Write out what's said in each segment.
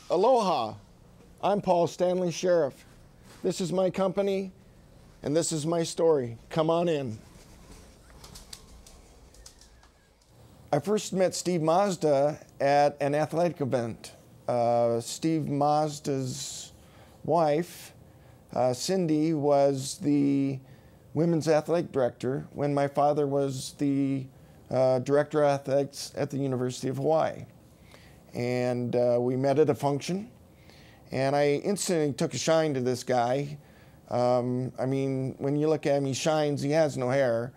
Aloha, I'm Paul Stanley, Sheriff. This is my company, and this is my story. Come on in. I first met Steve Mazda at an athletic event. Steve Mazda's wife, Cindy, was the women's athletic director when my father was the director of athletics at the University of Hawaii. And we met at a function, and I instantly took a shine to this guy. I mean, when you look at him, he shines, he has no hair.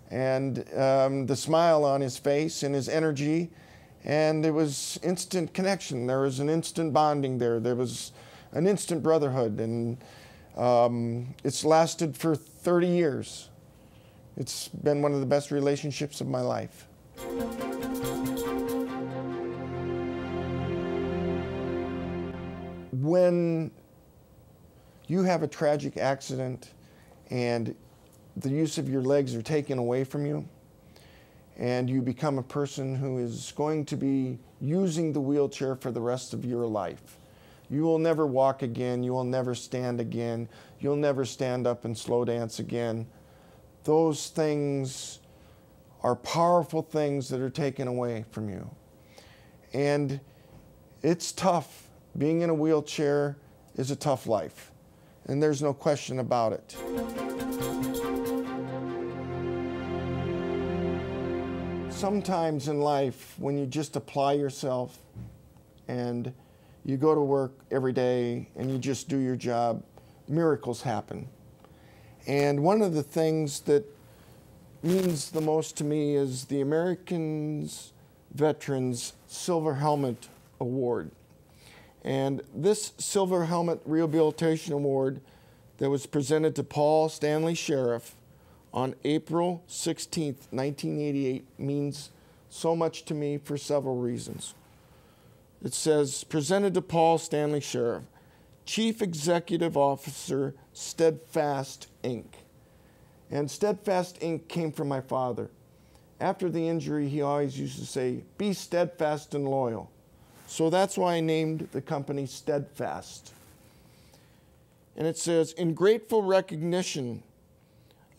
And the smile on his face and his energy, and there was instant connection. There was an instant bonding there. There was an instant brotherhood, and it's lasted for 30 years. It's been one of the best relationships of my life. When you have a tragic accident and the use of your legs are taken away from you, and you become a person who is going to be using the wheelchair for the rest of your life. You will never walk again, you will never stand again, you'll never stand up and slow dance again. Those things are powerful things that are taken away from you. And it's tough. Being in a wheelchair is a tough life, and there's no question about it. Sometimes in life, when you just apply yourself and you go to work every day and you just do your job, miracles happen. And one of the things that means the most to me is the American Veterans Silver Helmet Award. And this Silver Helmet Rehabilitation Award that was presented to Paul Stanley, Sheriff, on April 16th, 1988, means so much to me for several reasons. It says, presented to Paul Stanley, Sheriff, Chief Executive Officer, Steadfast, Inc. And Steadfast, Inc. came from my father. After the injury, he always used to say, be steadfast and loyal. So that's why I named the company Steadfast. And it says, in grateful recognition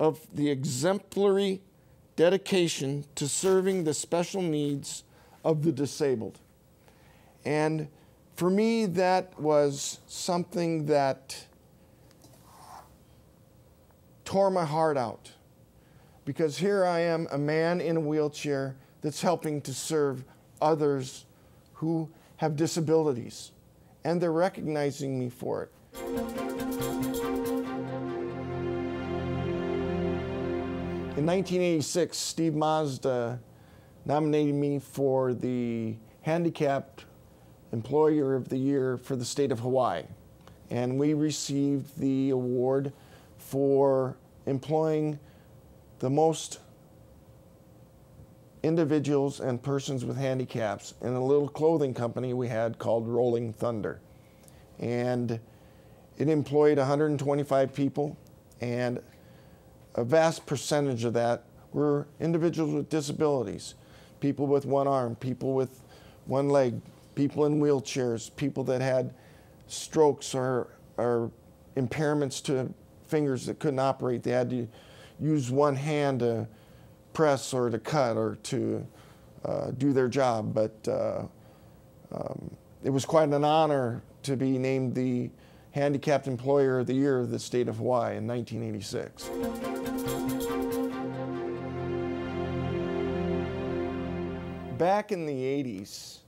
of the exemplary dedication to serving the special needs of the disabled. And for me, that was something that tore my heart out. Because here I am, a man in a wheelchair that's helping to serve others who have disabilities, and they're recognizing me for it. In 1986, Steve Mazda nominated me for the Handicapped Employer of the Year for the state of Hawaii, and we received the award for employing the most individuals and persons with handicaps in a little clothing company we had called Rolling Thunder. And it employed 125 people, and a vast percentage of that were individuals with disabilities, people with one arm, people with one leg, people in wheelchairs, people that had strokes or impairments to fingers that couldn't operate. They had to use one hand to press or to cut or to do their job. But it was quite an honor to be named the Handicapped Employer of the Year of the state of Hawaii in 1986. Back in the 80s,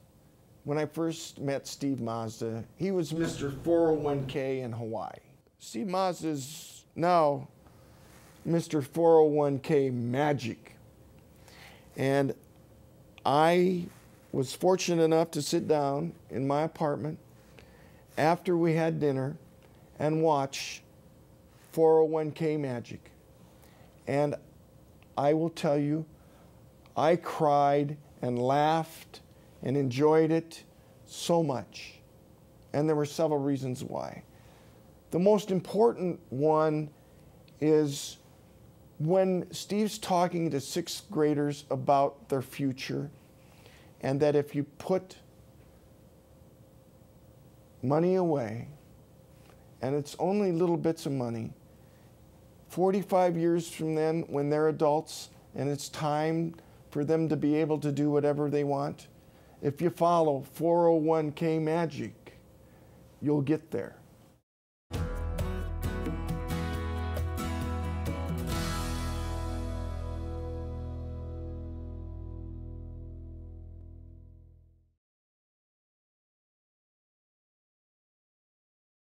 when I first met Steve Mazda, he was Mr. 401k in Hawaii. Steve Mazda is now Mr. 401k Magic. And I was fortunate enough to sit down in my apartment after we had dinner and watch 401k Magic. And I will tell you, I cried and laughed and enjoyed it so much. And there were several reasons why. The most important one is when Steve's talking to sixth graders about their future, and that if you put money away, and it's only little bits of money, 45 years from then, when they're adults and it's time for them to be able to do whatever they want, if you follow 401k magic, you'll get there.